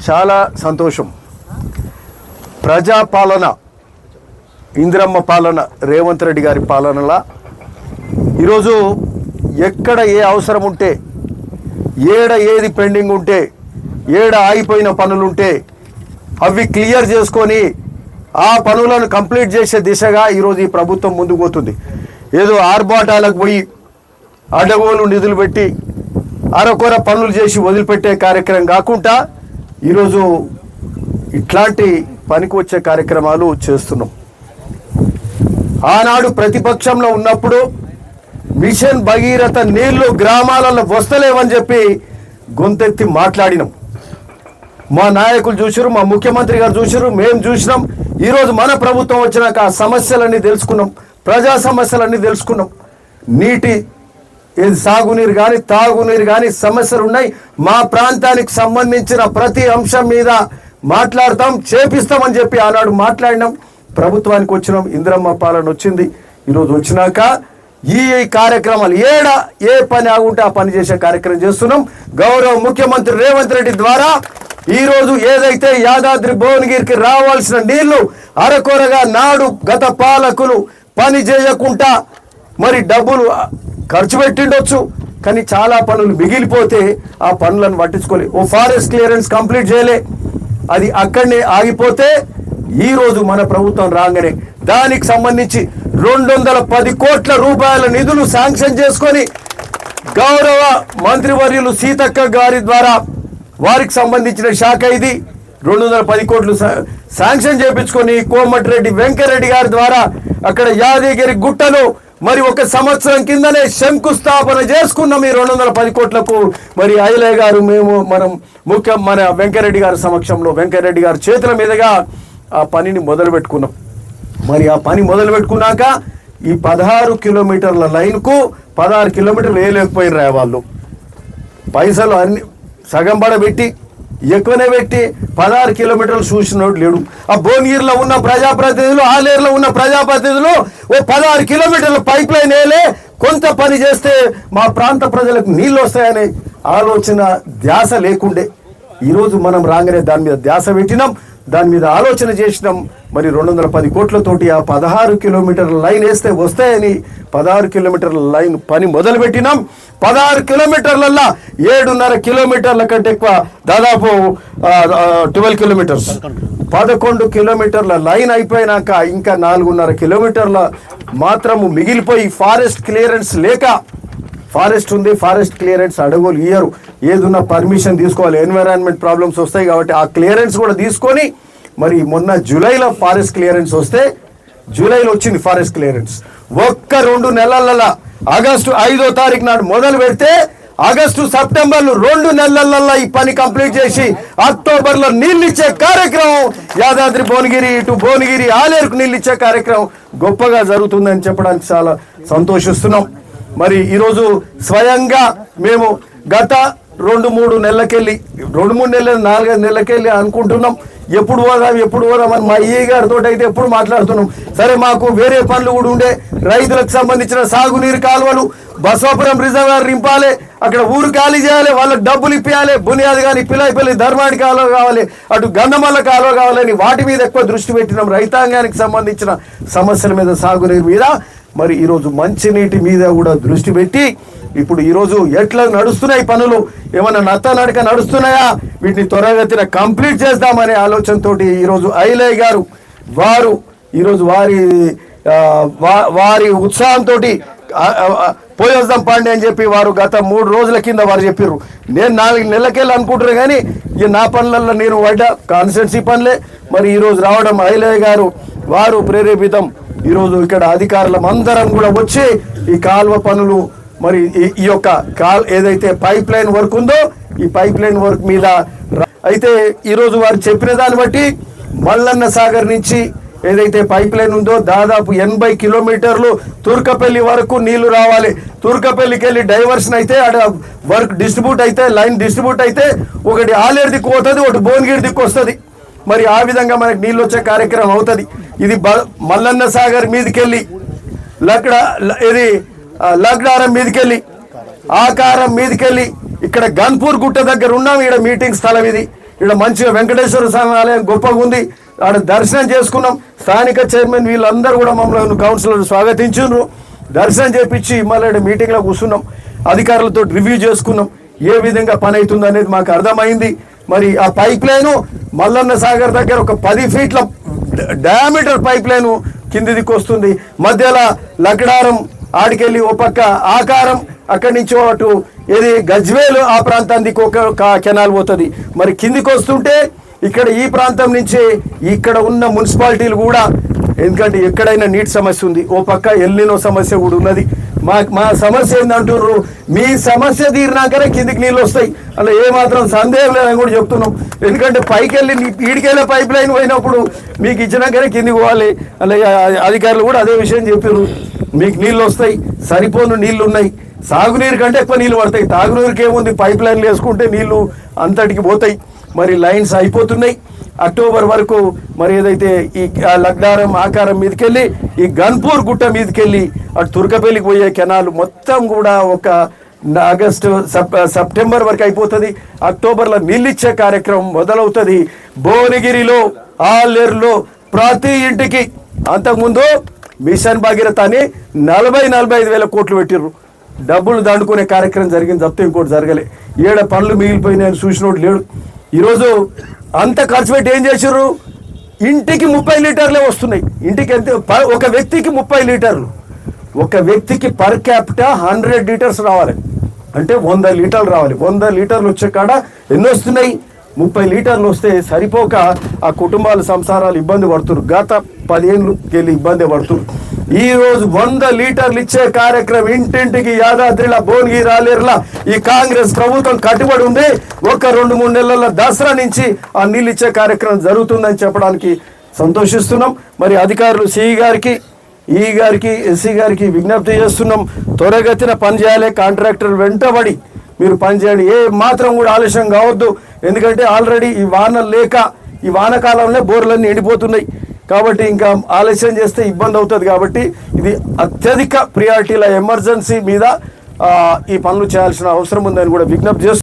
చాలా సంతోషం. ప్రజాపాలన, ఇందిరమ్మ పాలన, రేవంత్ రెడ్డి గారి పాలనలా ఈరోజు ఎక్కడ ఏ అవసరం ఉంటే, ఏడ ఏది పెండింగ్ ఉంటే, ఏడ ఆగిపోయిన పనులుంటే అవి క్లియర్ చేసుకొని ఆ పనులను కంప్లీట్ చేసే దిశగా ఈరోజు ఈ ప్రభుత్వం ముందుకు పోతుంది. ఏదో ఆర్భాటాలకు పోయి అడ్డగోలు నిధులు పెట్టి అరకొర పనులు చేసి వదిలిపెట్టే కార్యక్రమం కాకుండా ఈరోజు ఇట్లాంటి పనికి వచ్చే కార్యక్రమాలు చేస్తున్నాం. ఆనాడు ప్రతిపక్షంలో ఉన్నప్పుడు మిషన్ భగీరథ నీళ్లు గ్రామాలలో వస్తలేవని చెప్పి గొంతెత్తి మాట్లాడినాం. మా నాయకులు చూసారు, మా ముఖ్యమంత్రి గారు చూసారు, మేము చూసినాం. ఈరోజు మన ప్రభుత్వం వచ్చినాక ఆ సమస్యలన్నీ తెలుసుకున్నాం, ప్రజా సమస్యలన్నీ తెలుసుకున్నాం. నీటి సాగునీరు కానీ తాగునీరు కానీ సమస్యలు ఉన్నాయి. మా ప్రాంతానికి సంబంధించిన ప్రతి అంశం మీద మాట్లాడతాం, చేపిస్తామని చెప్పి ఆనాడు మాట్లాడినాం. ప్రభుత్వానికి వచ్చినాం, ఇందిరమ్మ పాలన వచ్చింది. ఈరోజు వచ్చినాక ఈ కార్యక్రమాలు ఏ పని ఆగుంటే ఆ పని చేసే కార్యక్రమం చేస్తున్నాం. గౌరవ ముఖ్యమంత్రి రేవంత్ రెడ్డి ద్వారా ఈరోజు ఏదైతే యాదాద్రి భువనగిరికి రావాల్సిన నీళ్లు అరకొరగా నాడు గత పాలకులు పని చేయకుండా మరి డబ్బులు ఖర్చు పెట్టిండొచ్చు, కానీ చాలా పనులు మిగిలిపోతే ఆ పనులను పట్టించుకోలే. ఓ ఫారెస్ట్ క్లియరెన్స్ కంప్లీట్ చేయలే, అది అక్కడనే ఆగిపోతే ఈరోజు మన ప్రభుత్వం రాగానే దానికి సంబంధించి 210 కోట్ల రూపాయల నిధులు శాంక్షన్ చేసుకొని గౌరవ మంత్రివర్యులు సీతక్క గారి ద్వారా వారికి సంబంధించిన శాఖ ఇది 210 కోట్లు శాంక్షన్ చేయించుకొని కోమటిరెడ్డి వెంకరెడ్డి గారి ద్వారా అక్కడ యాదగిరి గుట్టలో మరి 1 సంవత్సరం కిందనే శంకుస్థాపన చేసుకున్నాం. ఈ 210 కోట్లకు మరి ఐలయ్య గారు మన వెంకరెడ్డి గారి సమక్షంలో వెంకరెడ్డి గారి చేతుల మీదుగా ఆ పనిని మొదలు పెట్టుకున్నాం. మరి ఆ పని మొదలు పెట్టుకున్నాక ఈ 16 కిలోమీటర్ల లైన్కు 16 కిలోమీటర్లు వేయలేకపోయిన వాళ్ళు పైసలు అన్ని సగం పడబెట్టి ఎక్కువనే పెట్టి 16 కిలోమీటర్లు చూసినోడు లేడు. ఆ భువనగిరిలో ఉన్న ప్రజాప్రతినిధులు, ఆలేరులో ఉన్న ప్రజాప్రతినిధులు ఓ 16 కిలోమీటర్ల పైప్ లైన్ వేయలే, కొంత పని చేస్తే మా ప్రాంత ప్రజలకు నీళ్ళు వస్తాయనే ఆలోచన ధ్యాస లేకుండే. ఈరోజు మనం రాగానే దాని మీద ధ్యాస పెట్టినాం, దాని మీద ఆలోచన చేసినాం. మరి 210 కోట్లతోటి ఆ 16 కిలోమీటర్ల లైన్ వేస్తే వస్తాయని 16 కిలోమీటర్ల లైన్ పని మొదలు పెట్టినాం. 16 కిలోమీటర్లల్లో 7.5 కిలోమీటర్ల కంటే ఎక్కువ, దాదాపు 12 కిలోమీటర్స్ 11 కిలోమీటర్ల లైన్ అయిపోయినాక ఇంకా 4.5 కిలోమీటర్ల మాత్రము మిగిలిపోయి ఫారెస్ట్ క్లియరెన్స్ లేక, ఫారెస్ట్ ఉంది, ఫారెస్ట్ క్లియరెన్స్ అడగోలు ఇయ్యరు, ఏదున్నా పర్మిషన్ తీసుకోవాలి, ఎన్విరాన్మెంట్ ప్రాబ్లమ్స్ వస్తాయి కాబట్టి ఆ క్లియరెన్స్ కూడా తీసుకొని మరి మొన్న జూలైలో ఫారెస్ట్ క్లియరెన్స్ వస్తే, జూలైలో వచ్చింది ఫారెస్ట్ క్లియరెన్స్. 2 నెలల ఆగస్టు 5వ తారీఖు నాడు మొదలు పెడితే ఆగస్టు సెప్టెంబర్లో 2 నెలలలో ఈ పని కంప్లీట్ చేసి అక్టోబర్లో నీళ్ళు ఇచ్చే కార్యక్రమం యాదాద్రి భువనగిరి ఇటు భువనగిరి ఆలేరుకు నీళ్ళు ఇచ్చే కార్యక్రమం గొప్పగా జరుగుతుందని చెప్పడానికి చాలా సంతోషిస్తున్నాం. మరి ఈరోజు స్వయంగా మేము గత 2-3 నెలలకెళ్ళి 2-3 నెలలు 4-5 నెలలకెళ్ళి అనుకుంటున్నాం ఎప్పుడు పోదాం అని మా ఈ గారితో అయితే ఎప్పుడు మాట్లాడుతున్నాం. సరే, మాకు వేరే పనులు కూడా ఉండే, రైతులకు సంబంధించిన సాగునీరు కాలువలు, బసవాపురం రిజర్వాయర్ నింపాలి, అక్కడ ఊరు ఖాళీ చేయాలి, వాళ్ళకి డబ్బులు ఇప్పించాలి, బునియాది కానీ పిల్లాయిపల్లి ధర్మాడి కాలువ కావాలి, అటు గంధమల్ల కాలువ కావాలని వాటి మీద ఎక్కువ దృష్టి పెట్టినాం. రైతాంగానికి సంబంధించిన సమస్యల మీద, సాగునీరు మీద, మరి ఈరోజు మంచినీటి మీద కూడా దృష్టి పెట్టి ఇప్పుడు ఈరోజు ఎట్లా నడుస్తున్నాయి పనులు, ఏమన్నా నడక నడుస్తున్నాయా, వీటిని త్వరగతిన కంప్లీట్ చేద్దామనే ఆలోచనతో ఈరోజు ఐలయ్య గారు వారు ఈరోజు వారి ఉత్సాహంతో పోయేద్దాం పాండే అని చెప్పి వారు గత 3 రోజుల కింద వారు చెప్పారు. నేను 4 నెలలకెళ్ళి అనుకుంటున్నా కానీ ఈ నా పనులలో నేను కాన్స్టిట్యున్సీ పనులే. మరి ఈరోజు రావడం ఐలయ్య గారు వారు ప్రేరేపితం. ఈరోజు ఇక్కడ అధికారులం అందరం కూడా వచ్చి ఈ కాల్వ పనులు, మరి ఈ యొక్క ఏదైతే పైప్ లైన్ వర్క్ ఉందో ఈ పైప్ లైన్ వర్క్ మీద అయితే ఈరోజు వారు చెప్పిన దాన్ని బట్టి మల్లన్న సాగర్ నుంచి ఏదైతే పైప్ లైన్ ఉందో దాదాపు 80 కిలోమీటర్లు తుర్కపల్లి వరకు నీళ్లు రావాలి. తుర్కపల్లికి వెళ్ళి డైవర్షన్ అయితే అక్కడ వర్క్ డిస్ట్రిబ్యూట్ అయితే, లైన్ డిస్ట్రిబ్యూట్ అయితే ఒకటి ఆలేరు దిక్కు పోతుంది, ఒకటి భువనగిరి దిక్కు వస్తుంది. మరి ఆ విధంగా మనకి నీళ్ళు వచ్చే కార్యక్రమం అవుతుంది. ఇది మల్లన్న సాగర్ మీదకెళ్ళి లగ్డారం మీదకెళ్ళి ఆకారం మీదకెళ్ళి ఇక్కడ గన్పూర్ గుట్ట దగ్గర ఉన్నాం. ఇక్కడ మీటింగ్ స్థలం ఇది. ఇక్కడ మంచిగా వెంకటేశ్వర స్వామి ఆలయం గొప్పగా ఉంది, ఆడ దర్శనం చేసుకున్నాం. స్థానిక చైర్మన్ వీళ్ళందరూ కూడా మమ్మల్ని కౌన్సిలర్ స్వాగతించారు. దర్శనం చేపించి మళ్ళీ మీటింగ్లో కూర్చున్నాం, అధికారులతో రివ్యూ చేసుకున్నాం, ఏ విధంగా పని అవుతుంది అనేది మాకు అర్థమైంది. మరి ఆ పైప్ లైను మల్లన్న సాగర్ దగ్గర ఒక 10 ఫీట్ల డయామీటర్ పైప్ లైను కింది దిక్కు వస్తుంది. మధ్యలో లక్డారం ఆడికెళ్ళి ఓ పక్క ఆకారం, అక్కడి నుంచి అటు ఏది గజ్వేలు ఆ ప్రాంతానికి ఒక కెనాల్ పోతుంది. మరి కిందికి వస్తుంటే ఇక్కడ ఈ ప్రాంతం నుంచి ఇక్కడ ఉన్న మున్సిపాలిటీలు కూడా, ఎందుకంటే ఎక్కడైనా నీటి సమస్య ఉంది, ఓ పక్క ఎల్లినో సమస్య కూడా ఉన్నది. మా సమస్య ఏందంటున్నారు, మీ సమస్య తీరినాకనే కిందికి నీళ్ళు వస్తాయి, అలా ఏమాత్రం సందేహం లేదని కూడా చెప్తున్నాం. ఎందుకంటే పైకి వెళ్ళి ఈడికెళ్ళే పైప్ లైన్ పోయినప్పుడు మీకు ఇచ్చినాకనే కిందికి పోవాలి. అలా అధికారులు కూడా అదే విషయం చెప్పారు, మీకు నీళ్ళు వస్తాయి, సరిపోను నీళ్లు ఉన్నాయి, సాగునీరు కంటే ఎక్కువ నీళ్ళు పడతాయి. తాగునీరుకి ఏముంది, పైప్ లైన్లు వేసుకుంటే నీళ్లు అంతటికి పోతాయి. మరి లైన్స్ అయిపోతున్నాయి. అక్టోబర్ వరకు మరి ఏదైతే ఈ లగ్డారం ఆకారం మీదకెళ్ళి ఈ గన్పూర్ గుట్ట మీదకెళ్ళి అటు తుర్కపల్లికి పోయే కెనాల్ మొత్తం కూడా ఒక ఆగస్టు సెప్టెంబర్ వరకు అయిపోతుంది. అక్టోబర్లో నీళ్ళిచ్చే కార్యక్రమం మొదలవుతుంది. భువనగిరిలో ఆలేరులో ప్రతి ఇంటికి, అంతకుముందు మిషన్ భగీరథ అని 40-45 వేల కోట్లు పెట్టిర్రు, డబ్బులు దండుకునే కార్యక్రమం జరిగింది తప్పితే ఇంకోటి జరగలే. ఏడ పనులు మిగిలిపోయినాయని చూసినోడు లేడు. ఈరోజు అంత ఖర్చు పెట్టి ఏం చేసారు, ఇంటికి 30 లీటర్లే వస్తున్నాయి. ఇంటికి ఎంత, ఒక వ్యక్తికి 30 లీటర్లు, ఒక వ్యక్తికి పర్ క్యాపిటా 100 లీటర్స్ రావాలి, అంటే 100 లీటర్లు రావాలి. 100 లీటర్లు వచ్చే కాడ ఎన్ని వస్తున్నాయి, 30 లీటర్లు వస్తే సరిపోక ఆ కుటుంబాల సంసారాలు ఇబ్బంది పడుతున్నారు. గత 10 ఏళ్ళకి వెళ్ళి ఇబ్బంది పడుతున్నారు. ఈరోజు 100 లీటర్లు ఇచ్చే కార్యక్రమం ఇంటింటికి యాదాద్రిలా భువనగిరి ఆలేరులా ఈ కాంగ్రెస్ ప్రభుత్వం కట్టుబడి ఉంది. ఒక 2-3 నెలల దసరా నుంచి ఆ నీళ్ళు ఇచ్చే కార్యక్రమం జరుగుతుందని చెప్పడానికి సంతోషిస్తున్నాం. మరి అధికారులు సిఈ గారికి, ఈ గారికి, ఎస్సీ గారికి విజ్ఞప్తి చేస్తున్నాం, త్వరగతిన పనిచేయాలి. కాంట్రాక్టర్ వెంటబడి మీరు పనిచేయండి, ఏ మాత్రం కూడా ఆలస్యం కావద్దు. ఎందుకంటే ఆల్రెడీ ఈ వానలు లేక ఈ వానకాలంలో బోర్లన్నీ ఎండిపోతున్నాయి కాబట్టి ఇంకా ఆలస్యం చేస్తే ఇబ్బంది అవుతుంది. కాబట్టి ఇది అత్యధిక ప్రియారిటీల ఎమర్జెన్సీ మీద ఈ పనులు చేయాల్సిన అవసరం ఉందని కూడా విజ్ఞప్తి చేస్తున్నాం.